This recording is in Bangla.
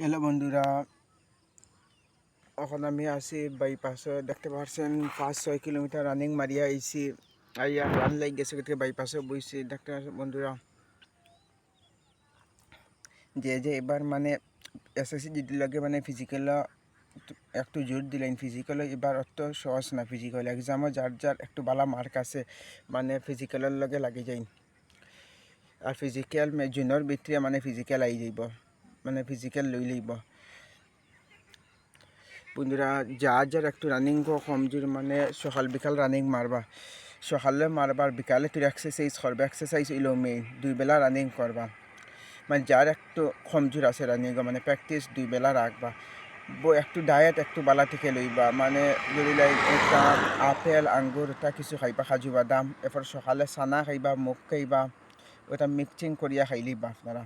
হ্যালো বন্ধুরা, এখন আমি আছি বাইপাসে। দেখতে পাচ্ছেন 5-6 কিলোমিটার রানিং মারিয়া আইছি। আইয়া রান লাগ গেছে, বাইপাসে বইছি। দেখতে পাচ্ছেন বন্ধুরা, যে এবার মানে এসএসসি জিডি লাগে মানে ফিজিক্যাল একটু জোর দিলেন। ফিজিক্যাল এবার অত সহজ না। ফিজিক্যাল এক্সামও যার যার একটু ভালো মার্ক আছে মানে ফিজিক্যালের লগে লাগে যাই। আর ফিজিক্যাল জুনের ভিতরে মানে ফিজিক্যাল আই যাইব, মানে ফিজিক্যাল লই লইব। বন্ধুরা, যার যার একটু রানিং কমজোর মানে সকাল বিকাল রানিং মারবা। সকালে মারবার, বিকালে তুই এক্সারসাইজ করবা। এক্সারসাইজ হইলেও মেইন, 2 বেলা রানিং করবা। মানে যার একটু কমজোর আছে রানিং মানে প্র্যাকটিস 2 বেলা রাখবা। একটু ডায়েট একটু বালা থেকে লইবা, মানে যদি একটা আপেল আঙ্গুর এটা কিছু খাইবা, কাজু বাদাম। এরপর সকালে চানা খাইবা, মুগ খাইবা, ওটা মিক্সিং করিয়া খাইলিবা আপনারা।